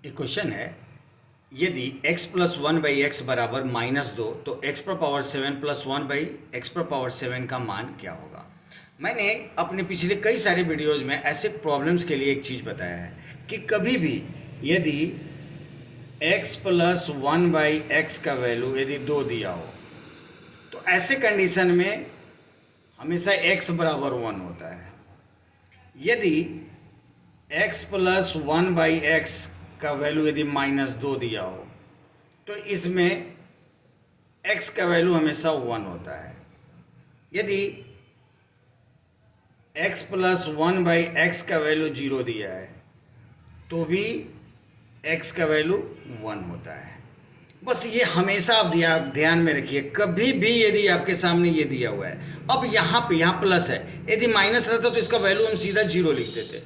एक क्वेश्चन है, यदि x plus one by x बराबर -2 तो x पर power 7 plus one by x पर पावर 7 का मान क्या होगा। मैंने अपने पिछले कई सारे वीडियोज में ऐसे प्रॉब्लम्स के लिए एक चीज़ बताया है कि कभी भी यदि x plus one by x का वैल्यू यदि 2 दिया हो तो ऐसे कंडीशन में हमेशा x बराबर 1 होता है। यदि x plus one by x का वैल्यू यदि -2 दिया हो तो इसमें x का वैल्यू हमेशा 1 होता है। यदि x plus one by x का वैल्यू 0 दिया है तो भी x का वैल्यू 1 होता है। बस ये हमेशा आप ध्यान में रखिए, कभी भी यदि आपके सामने ये दिया हुआ है, अब यहाँ प्लस है, यदि माइनस रहता तो इसका वैल्यू हम सीधा 0 लिख देते,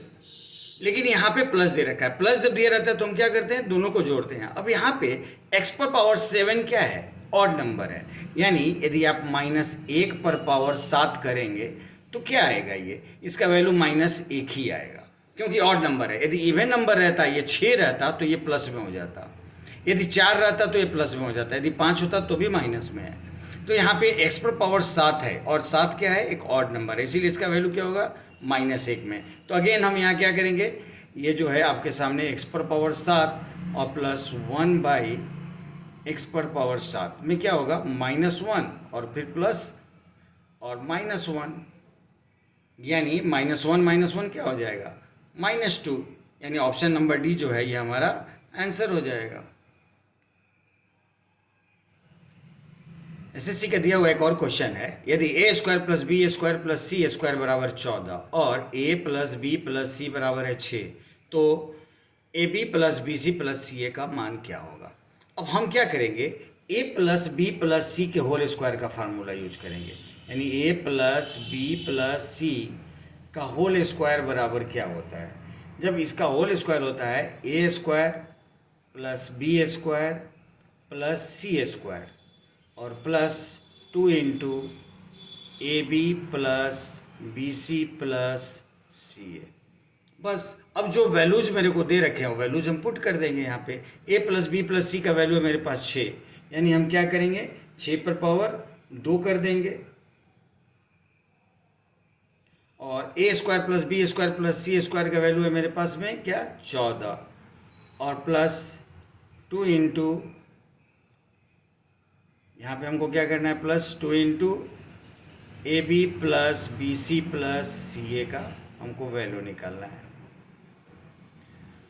लेकिन यहाँ पे प्लस दे रखा है। प्लस जब दिया रहता है तो हम क्या करते हैं, दोनों को जोड़ते हैं। अब यहाँ पे x पर पावर 7 क्या है, ऑड नंबर है, यानी यदि आप -1 पर पावर 7 करेंगे तो क्या आएगा, ये इसका वैल्यू -1 ही आएगा, क्योंकि ऑड नंबर है। यदि इवन नंबर रहता, ये 6 रहता तो ये प्लस में हो जाता, यदि 4 रहता तो ये प्लस में हो जाता, यदि 5 होता तो भी माइनस में है। तो यहाँ पे x पर पावर 7 है और 7 क्या है, एक ऑड नंबर है, इसीलिए इसका वैल्यू क्या होगा, -1 में। तो अगेन हम यहाँ क्या करेंगे, ये जो है आपके सामने x पर पावर 7 और प्लस 1 बाई एक्स पर पावर 7 में क्या होगा, -1 और फिर प्लस और -1, यानी -1 क्या हो जाएगा, -2, यानी ऑप्शन नंबर डी जो है ये हमारा आंसर हो जाएगा। एसएससी का दिया हुआ एक और क्वेश्चन है, यदि a square plus B square plus C square बराबर 14 और a plus b plus c बराबर है 6 तो ए b plus b c plus c a का मान क्या होगा। अब हम क्या करेंगे, a plus b plus c के होल स्क्वायर का फार्मूला यूज करेंगे, यानी a plus b plus c का होल स्क्वायर बराबर क्या होता है। जब इसका होल स्क्वायर होता है a square plus B square plus C square और plus 2 into a b plus b c plus c a. बस अब जो वैल्यूज मेरे को दे रखे हैं वैल्यूज हम पुट कर देंगे यहाँ पे। a plus b plus c का वैल्यू है मेरे पास 6, यानी हम क्या करेंगे, 6 पर पावर 2 कर देंगे और a square plus B square plus C square का वैल्यू है मेरे पास में क्या, 14 और प्लस 2 इंटू, यहाँ पे हमको क्या करना है, plus 2 into a b plus b c plus c a का हमको वैल्यू निकालना है।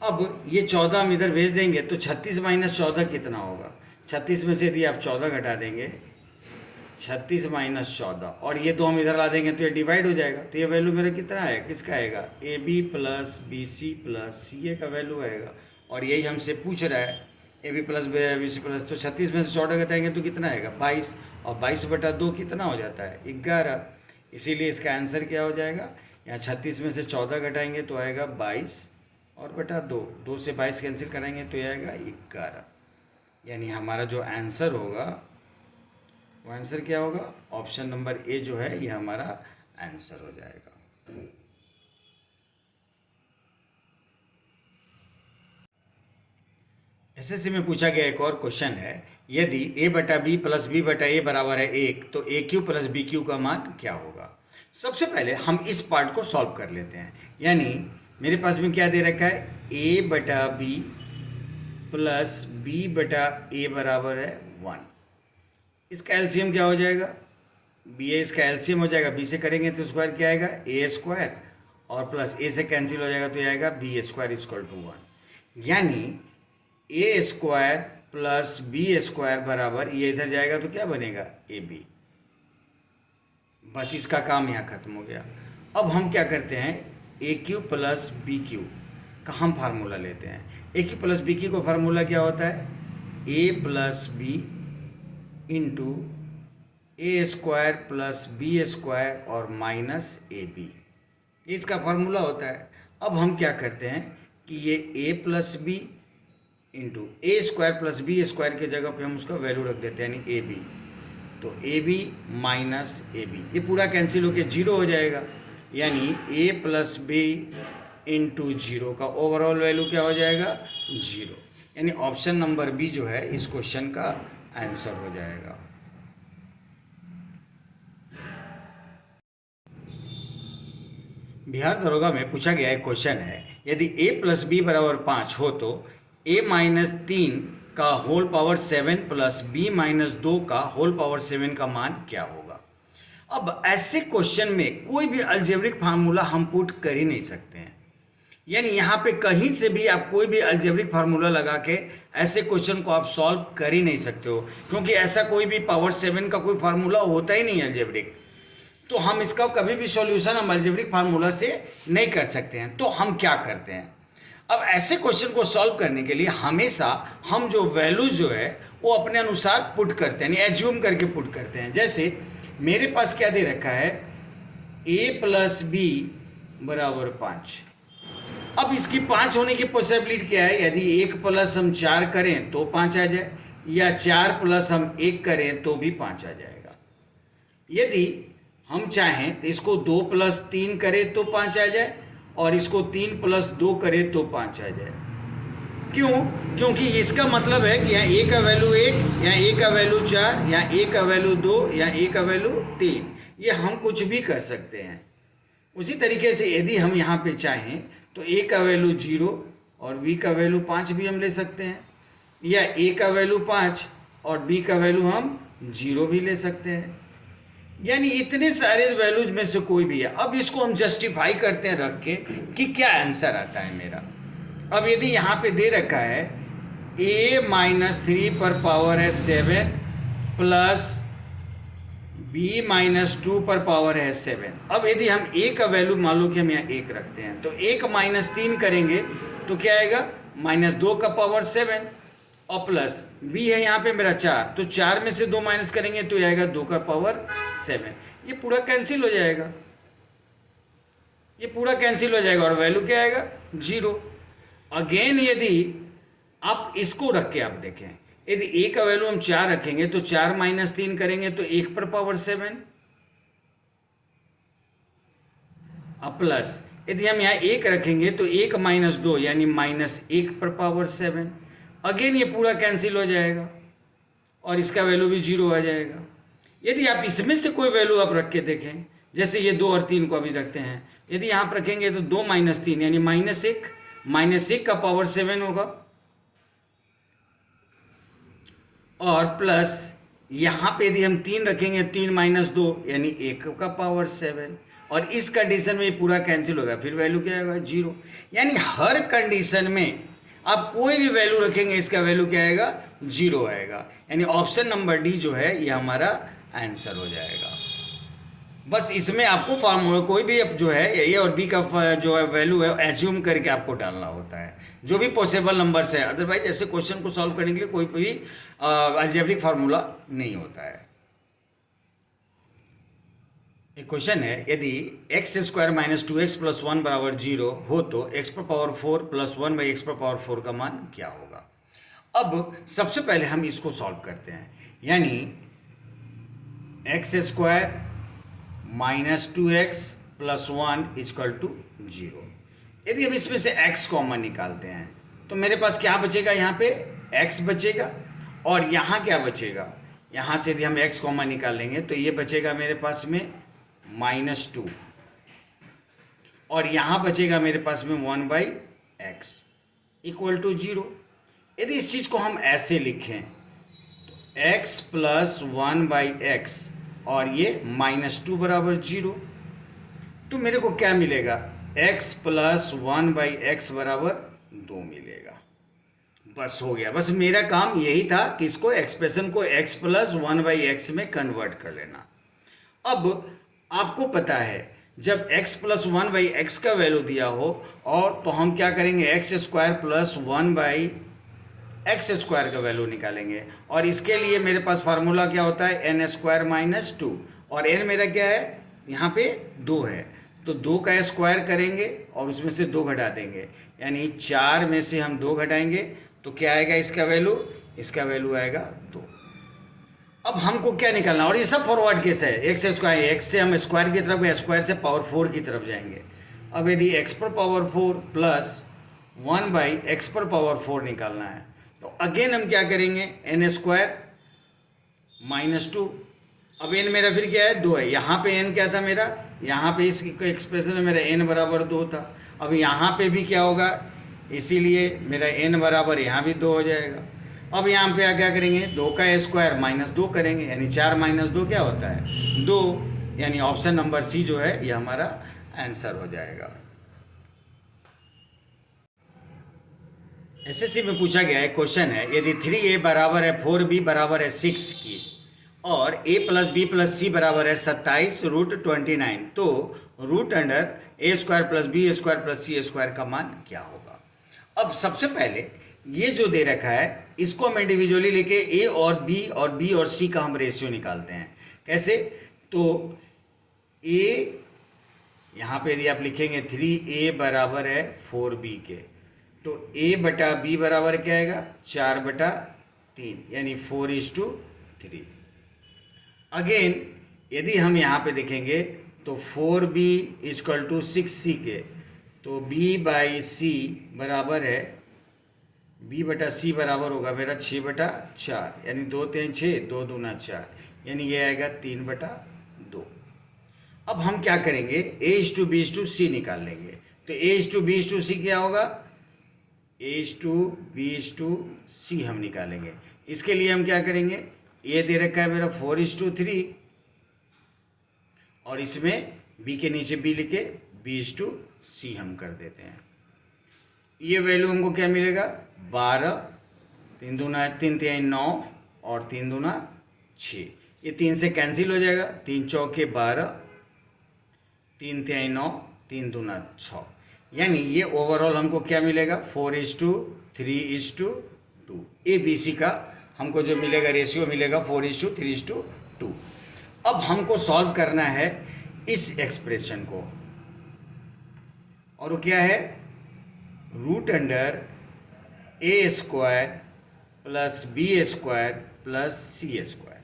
अब ये 14 हम इधर भेज देंगे तो 36 माइनस 14 कितना होगा, 36 में से यदि आप 14 घटा देंगे, 36 माइनस 14 और ये 2 हम इधर ला देंगे तो ये डिवाइड हो जाएगा, तो ये वैल्यू मेरा कितना आएगा, किसका आएगा, a b plus b c plus c a का वैल्यू आएगा। और यही हमसे पूछ रहा है a b plus b c plus, तो 36 में से 14 घटाएंगे तो कितना आएगा, 22 और 22 बटा 2 कितना हो जाता है, 11। इसीलिए इसका आंसर क्या हो जाएगा, यहाँ 36 में से 14 घटाएंगे तो आएगा 22 और बटा 2, 2 से 22 कैंसिल कराएंगे तो ये आएगा 11, यानी हमारा जो आंसर होगा वो आंसर क्या होगा, ऑप्शन नंबर ए जो है ये हमारा आंसर हो जाएगा। एसएससी में पूछा गया एक और क्वेश्चन है, यदि a बटा बी प्लस बी बटा ए बराबर है 1 तो ए क्यू प्लस बी क्यू का मान क्या होगा। सबसे पहले हम इस पार्ट को सॉल्व कर लेते हैं, यानी मेरे पास में क्या दे रखा है, a बटा बी प्लस बी बटा ए बराबर है 1। इसका एलसीएम क्या हो जाएगा, बी ए, इसका एलसीएम हो जाएगा, बी से करेंगे तो स्क्वायर क्या आएगा, ए स्क्वायर और प्लस ए से कैंसिल हो जाएगा तो ये आएगा बी स्क्वायर इक्वल टू 1, यानी ए स्क्वायर प्लस बी स्क्वायर बराबर, ये इधर जाएगा तो क्या बनेगा, ए बी। बस इसका काम यहाँ खत्म हो गया। अब हम क्या करते हैं, ए क्यू प्लस बी क्यू का हम फार्मूला लेते हैं। ए क्यू प्लस बी क्यू का फार्मूला क्या होता है, ए प्लस बी इंटू ए स्क्वायर प्लस बी स्क्वायर और माइनस ए बी, इसका फार्मूला होता है। अब हम क्या करते हैं कि ये ए प्लस बी इंटू ए स्क्वायर प्लस बी स्क्वायर के जगह पे हम उसका वैल्यू रख देते हैं, यानी ए बी, तो ए बी माइनस ए बी, ये पूरा कैंसिल होकर 0 हो जाएगा, यानी A plus B into zero का ओवरऑल वैल्यू क्या हो जाएगा, जीरो। यानी ऑप्शन नंबर बी जो है इस क्वेश्चन का आंसर हो जाएगा। बिहार दरोगा में पूछा गया एक क्वेश्चन है, यदि a प्लस बी बराबर 5 हो तो a माइनस 3 का whole power 7 plus b minus 2 का होल पावर 7 का मान क्या होगा। अब ऐसे क्वेश्चन में कोई भी अलजेब्रिक फार्मूला हम पुट कर ही नहीं सकते हैं, यानी यहाँ पे कहीं से भी आप कोई भी अलजेब्रिक फार्मूला लगा के ऐसे क्वेश्चन को आप सॉल्व कर ही नहीं सकते हो, क्योंकि ऐसा कोई भी पावर 7 का कोई फार्मूला होता ही नहीं अलजेब्रिक। तो हम इसका कभी भी सॉल्यूशन हम अलजेब्रिक फार्मूला से नहीं कर सकते हैं। तो हम क्या करते हैं, अब ऐसे क्वेश्चन को सॉल्व करने के लिए हमेशा हम जो वैल्यूज जो है वो अपने अनुसार पुट करते हैं, यानी एज्यूम करके पुट करते हैं। जैसे मेरे पास क्या दे रखा है, a प्लस बी बराबर 5। अब इसकी 5 होने की पॉसिबिलिटी क्या है, यदि 1 प्लस हम 4 करें तो 5 आ जाए, या 4 प्लस हम 1 करें तो भी 5 आ जाएगा। यदि हम चाहें तो इसको 2 प्लस 3 करें तो 5 आ जाए, और इसको 3 प्लस 2 करें तो 5 आ जाए। क्यों? क्योंकि इसका मतलब है कि यहाँ a का वैल्यू 1, यहाँ a का वैल्यू 4, यहाँ a का वैल्यू 2, यहाँ a का वैल्यू 3, ये हम कुछ भी कर सकते हैं। उसी तरीके से यदि हम यहाँ पे चाहें तो a का वैल्यू 0 और b का वैल्यू 5 भी हम ले सकते हैं, या a का वैल्यू 5 और b का वैल्यू हम 0 भी ले सकते हैं। यानी इतने सारे वैल्यूज में से कोई भी है। अब इसको हम जस्टिफाई करते हैं रख के कि क्या आंसर आता है मेरा। अब यदि यहाँ पे दे रखा है a माइनस 3 पर पावर है 7 प्लस b माइनस 2 पर पावर है 7। अब यदि हम a का वैल्यू मान लो कि हम यहाँ 1 रखते हैं, तो 1 माइनस 3 करेंगे तो क्या आएगा, माइनस 2 का पावर 7, और प्लस b है यहाँ पे मेरा 4, तो 4 में से 2 माइनस करेंगे तो आएगा 2 का पावर 7। ये पूरा कैंसिल हो जाएगा, ये पूरा कैंसिल हो जाएगा, और वैल्यू क्या आएगा, 0। अगेन यदि आप इसको रख के आप देखें, यदि a का वैल्यू हम 4 रखेंगे तो 4 माइनस 3 करेंगे तो 1 पर पावर 7, अब प्लस यदि हम यहाँ 1 रखेंगे तो 1 माइनस 2 यानी माइनस 1 पर पावर 7। अगेन ये पूरा कैंसिल हो जाएगा और इसका वैल्यू भी 0 आ जाएगा। यदि आप इसमें से कोई वैल्यू आप रख के देखें, जैसे ये 2 और 3 को अभी रखते हैं, यदि यहाँ पर रखेंगे तो 2 माइनस 3 यानी माइनस 1 का पावर 7 होगा, और प्लस यहाँ पे यदि हम 3 रखेंगे 3 माइनस 2 यानी 1 का पावर 7, और इस कंडीशन में ये पूरा कैंसिल होगा, फिर वैल्यू क्या आएगा, 0। यानी हर कंडीशन में आप कोई भी वैल्यू रखेंगे इसका वैल्यू क्या आएगा, 0 आएगा। यानी ऑप्शन नंबर डी जो है ये हमारा आंसर हो जाएगा। बस इसमें आपको फार्मूला कोई भी जो है ए और बी का जो है वैल्यू है एज्यूम करके आपको डालना होता है, जो भी पॉसिबल नंबर्स है। अदरवाइज ऐसे क्वेश्चन को सॉल्व करने के लिए कोई भी अलजेब्रिक फार्मूला नहीं होता है। एक क्वेश्चन है, यदि x square minus 2x plus 1 बराबर 0 हो तो x पर पावर 4 प्लस 1 बाई एक्स पर पावर 4 का मान क्या होगा। अब सबसे पहले हम इसको सॉल्व करते हैं, यानी X square minus 2x plus 1 equal to 0। यदि हम इसमें से x कॉमन निकालते हैं तो मेरे पास क्या बचेगा, यहाँ पे x बचेगा, और यहाँ क्या बचेगा, यहाँ से यदि हम x कॉमन निकाल लेंगे तो ये बचेगा मेरे पास में -2, और यहाँ बचेगा मेरे पास में 1 बाई एक्स इक्वल टू 0। यदि इस चीज़ को हम ऐसे लिखें तो x प्लस 1 बाई एक्स और ये -2 बराबर 0, तो मेरे को क्या मिलेगा, x प्लस 1 बाई एक्स बराबर 2 मिलेगा। बस हो गया, बस मेरा काम यही था कि इसको एक्सप्रेशन को x प्लस 1 बाई एक्स में कन्वर्ट कर लेना। अब आपको पता है जब x प्लस 1 बाई एक्स का वैल्यू दिया हो, और तो हम क्या करेंगे, x square plus 1 by x square का वैल्यू निकालेंगे, और इसके लिए मेरे पास फार्मूला क्या होता है, एन स्क्वायर माइनस 2, और एन मेरा क्या है, यहाँ पे 2 है, तो 2 का स्क्वायर करेंगे और उसमें से 2 घटा देंगे, यानी 4 में से हम 2 घटाएंगे तो क्या आएगा इसका वैल्यू आएगा 2। अब हमको क्या निकालना, और ये सब फॉरवर्ड केस है, एक्स स्क्वायर, एक्स से हम स्क्वायर की तरफ, स्क्वायर से पावर 4 की तरफ जाएंगे, अब यदि x पर पावर 4 प्लस 1 बाई एक्स पर पावर 4 निकालना है तो अगेन हम क्या करेंगे, एन स्क्वायर माइनस 2। अब n मेरा फिर क्या है, 2 है। यहाँ पे n क्या था मेरा, यहाँ पे इस एक्सप्रेशन में मेरा n बराबर 2 था। अब यहाँ पे भी क्या होगा, इसीलिए मेरा n बराबर यहाँ भी 2 हो जाएगा। अब यहाँ पे क्या करेंगे, 2 का स्क्वायर माइनस 2 करेंगे, यानी 4 माइनस 2 क्या होता है, 2। यानी ऑप्शन नंबर सी जो है ये हमारा आंसर हो जाएगा। एसएससी में पूछा गया है, क्वेश्चन है, यदि 3a बराबर है 4b बराबर है 6 की और a plus b plus c बराबर है 27 रूट 29, तो root under a square plus B square plus C square का मान क्या होगा। अब सबसे पहले ये जो दे रखा है इसको हम इंडिविजुअली लेके a और b और c का हम रेशियो निकालते हैं। कैसे, तो a यहाँ पे यदि आप लिखेंगे 3a बराबर है 4b के, तो a बटा b बराबर क्या आएगा, 4/3, यानी 4:3। अगेन यदि हम यहाँ पे देखेंगे तो 4b इक्वल टू 6c के, तो b बाई सी बराबर है, b बटा सी बराबर होगा मेरा 6/4, यानी 2 3 6, 2 दूना 4, यानी ये आएगा 3/2। अब हम क्या करेंगे, a:b:c निकाल लेंगे। तो a:b:c क्या होगा, a:b:c हम निकालेंगे। इसके लिए हम क्या करेंगे, ये दे रखा है मेरा 4:3 और इसमें b के नीचे b लिखे b:c हम कर देते हैं। ये वैल्यू हमको क्या मिलेगा, 12, 3 दूना 3 3 9 और 3 दूना 6, ये 3 से कैंसिल हो जाएगा, 3 चौके 12, 3 3 9, 3 दूना 6, यानी ये ओवरऑल हमको क्या मिलेगा, 4:3:2। ए बी सी का हमको जो मिलेगा रेशियो मिलेगा 4:3:2। अब हमको सॉल्व करना है इस एक्सप्रेशन को, और वो क्या है, root under a square plus B square plus C square.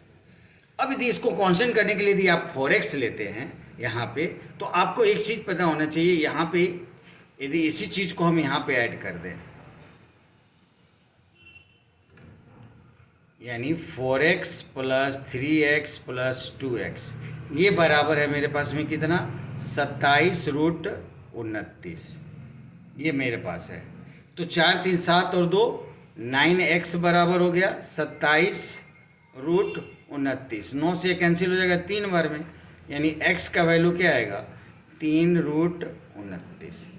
अब यदि इसको कांस्टेंट करने के लिए यदि आप 4x लेते हैं यहाँ पे, तो आपको एक चीज़ पता होना चाहिए, यहाँ पे यदि इसी चीज़ को हम यहाँ पे ऐड कर दें, यानी 4x plus 3x plus 2x, ये बराबर है मेरे पास में कितना, 27√29, ये मेरे पास है। तो 4 3 7 और 2 9x बराबर हो गया 27√29, 9 से कैंसिल हो जाएगा 3 बार में, यानी x का वैल्यू क्या आएगा, 3√29।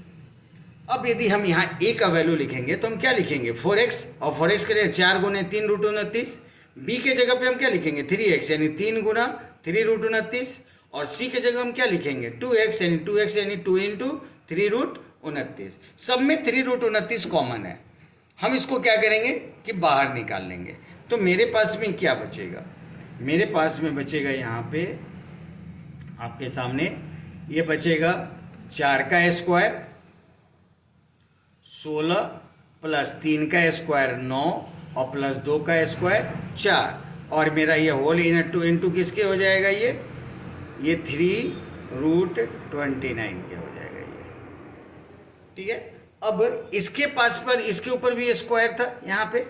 अब यदि हम यहाँ a का वैल्यू लिखेंगे तो हम क्या लिखेंगे, 4x, और 4x के लिए 4 गुने 3√29। b के जगह पे हम क्या लिखेंगे, 3x, यानी 3 गुना 3√29, और c के जगह हम क्या लिखेंगे, 2x, यानी 2x यानी 2 × 3√29। सब में 3√29 कॉमन है, हम इसको क्या करेंगे कि बाहर निकाल लेंगे। तो मेरे पास में क्या बचेगा, मेरे पास में बचेगा यहाँ पे आपके सामने ये बचेगा 4 का स्क्वायर 16 प्लस 3 का स्क्वायर 9 और प्लस 2 का स्क्वायर 4, और मेरा ये होल इंटू किसके हो जाएगा, ये 3√29 के हो जाएगा ये, ठीक है। अब इसके पास पर इसके ऊपर भी स्क्वायर था यहाँ पे,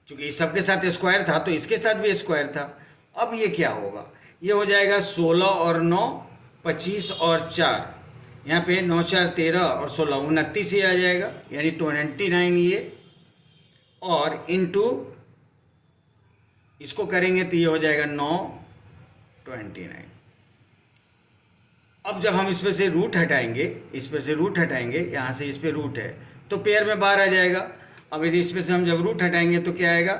क्योंकि इस सबके साथ स्क्वायर था तो इसके साथ भी स्क्वायर था। अब ये क्या होगा, ये हो जाएगा 16 और 9 25 और 4, यहाँ पे 9 4 13 और 16 29 ही आ जाएगा, यानी 29 ये, और इनटू इसको करेंगे तो ये हो जाएगा 9 29। अब जब हम इसमें से रूट हटाएंगे, यहाँ से इस पे रूट है तो पेयर में बाहर आ जाएगा। अब यदि इसमें से हम जब रूट हटाएंगे तो क्या आएगा,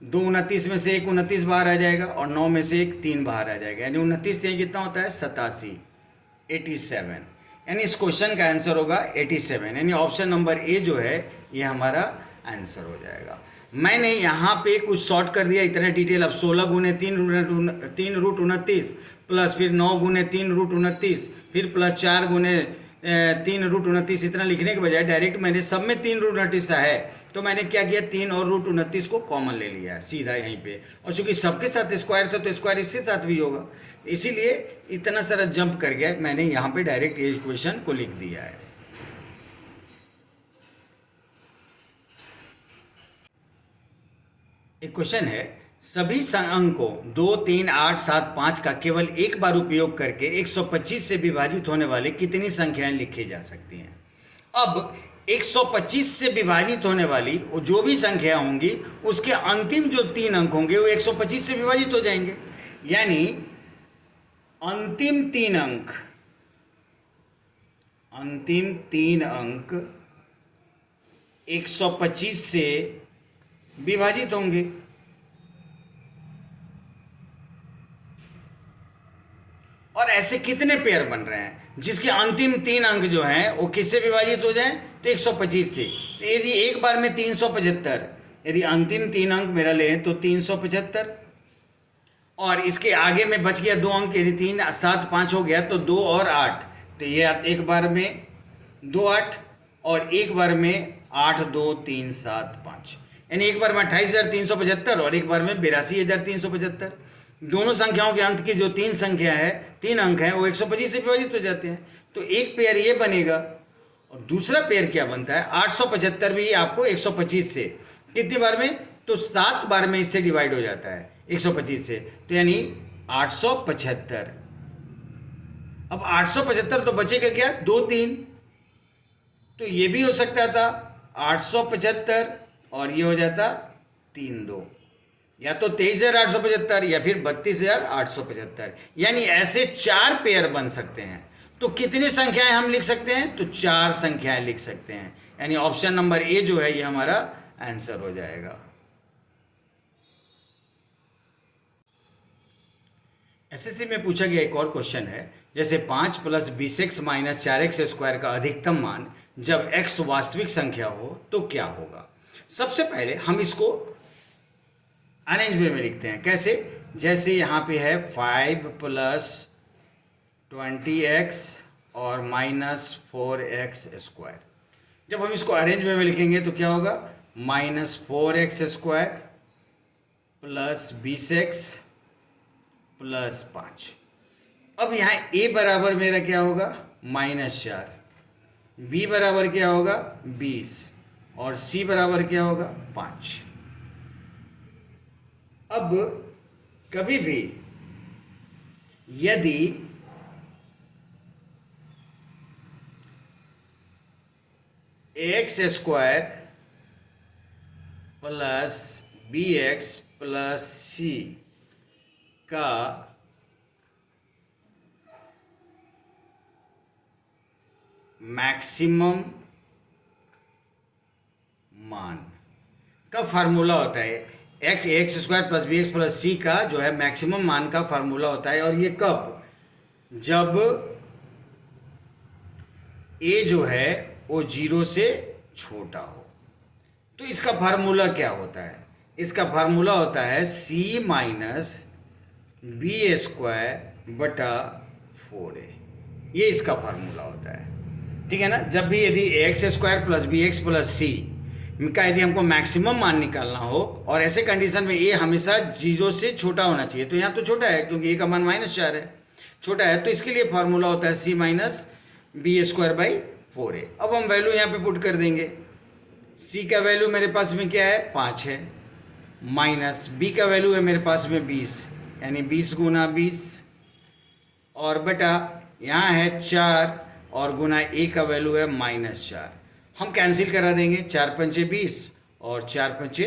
2 29 में से 1 29 बाहर आ जाएगा, और 9 में से 1 3 बाहर आ जाएगा, यानी 29 से कितना होता है 87, 87, यानी इस क्वेश्चन का आंसर होगा 87, यानी ऑप्शन नंबर ए जो है ये हमारा आंसर हो जाएगा। मैंने यहाँ पे कुछ शॉर्ट कर दिया, इतना डिटेल। अब 16 गुने 3√29 प्लस फिर 9 गुने 3√29 फिर प्लस 4 गुने 3√29 इतना लिखने के बजाय डायरेक्ट मैंने सब में 3√29 है, तो मैंने क्या किया, 3 और √29 को कॉमन ले लिया सीधा यहीं पे, और चूंकि सबके साथ स्क्वायर था तो स्क्वायर इसके साथ भी होगा, इसीलिए इतना सारा जंप कर गया, मैंने यहाँ पे डायरेक्ट ये इक्वेशन को लिख दिया है। एक क्वेश्चन है, सभी अंकों 2, 3, 8, 7, 5 का केवल एक बार उपयोग करके 125 से विभाजित होने वाली कितनी संख्याएं लिखी जा सकती हैं। अब 125 से विभाजित होने वाली जो भी संख्या होंगी उसके अंतिम जो 3 अंक होंगे वो 125 से विभाजित हो जाएंगे, यानी अंतिम 3 अंक 125 से विभाजित होंगे। और ऐसे कितने पेयर बन रहे हैं जिसके अंतिम 3 अंक जो हैं वो किससे विभाजित हो जाएं, तो 125 से। तो यदि एक बार में 375, यदि अंतिम 3 अंक मेरा लें तो 375, और इसके आगे में बच गया 2 अंक, यदि 3, 7, 5 हो गया तो 2 और 8, तो ये एक बार में 2, 8, और एक बार में 8, 2, 3, 7, 5, यानी एक बार में 28,375 और एक बार में 82,375। दोनों संख्याओं के अंत की जो 3 संख्या है, 3 अंक हैं, वो 125 से विभाजित हो जाते हैं। तो एक पेयर ये बनेगा, और दूसरा पेयर क्या बनता है, 875 भी आपको 125 से कितनी बार में, तो 7 बार में इससे डिवाइड हो जाता है 125 से, तो यानी 875। अब 875 तो बचेगा क्या, 2, 3, तो ये भी हो सकता था 875 और ये हो जाता 3, 2, या तो 23,875 या फिर 32,875, यानी ऐसे 4 पेयर बन सकते हैं। तो कितनी संख्याएं हम लिख सकते हैं, तो 4 संख्याएं लिख सकते हैं, यानी ऑप्शन नंबर ए जो है ये हमारा आंसर हो जाएगा। एसएससी में पूछा गया एक और क्वेश्चन है, जैसे 5 + 20x - 4x² का अधिकतम मान जब x वास्तविक संख्या हो तो क्या होगा। सबसे पहले हम इसको अरेंज वे में लिखते हैं, कैसे, जैसे यहाँ पे है 5 + 20x और -4x²। जब हम इसको अरेंज वे में लिखेंगे तो क्या होगा, -4x² + 20x + 5। अब यहाँ a बराबर मेरा क्या होगा, -4, b बराबर क्या होगा 20, और c बराबर क्या होगा 5। अब कभी भी यदि x² + bx + c का मैक्सिमम मान का फार्मूला होता है, x² + bx + c का जो है मैक्सिमम मान का फार्मूला होता है, और ये कब, जब a जो है वो 0 से छोटा हो। तो इसका फार्मूला क्या होता है, इसका फार्मूला होता है c - b² बटा 4a, ये इसका फार्मूला होता है, ठीक है ना। जब भी यदि x² + bx + c का यदि हमको मैक्सिमम मान निकालना हो, और ऐसे कंडीशन में a हमेशा 0 से छोटा होना चाहिए, तो यहाँ तो छोटा है क्योंकि a का मान -4 है, छोटा है, तो इसके लिए फार्मूला होता है c - b²/4a। अब हम वैल्यू यहाँ पे पुट कर देंगे, c का वैल्यू मेरे पास में क्या है 5 है, माइनस b का वैल्यू है मेरे पास में 20, यानी 20 × 20, और बटा यहाँ है 4 और गुना a का वैल्यू है -4। हम कैंसिल करा देंगे, 4 × 5 = 20 और 4 × 5 =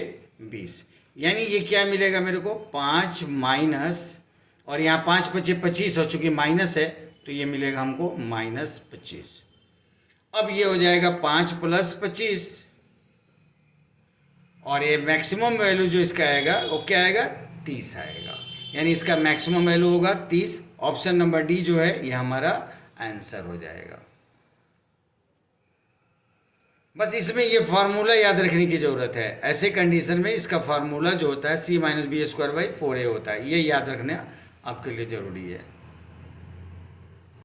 20, यानी ये क्या मिलेगा मेरे को 5 माइनस, और यहाँ 5 × 5 = 25, और चूँकि माइनस है तो ये मिलेगा हमको -25। अब ये हो जाएगा 5 + 25, और ये मैक्सिमम वैल्यू जो इसका आएगा वो क्या आएगा 30 आएगा, यानी इसका मैक्सिमम वैल्यू होगा 30। ऑप्शन नंबर डी जो है ये हमारा आंसर हो जाएगा। बस इसमें ये फार्मूला याद रखने की ज़रूरत है, ऐसे कंडीशन में इसका फार्मूला जो होता है c - b² / 4a होता है, ये याद रखना आपके लिए ज़रूरी है।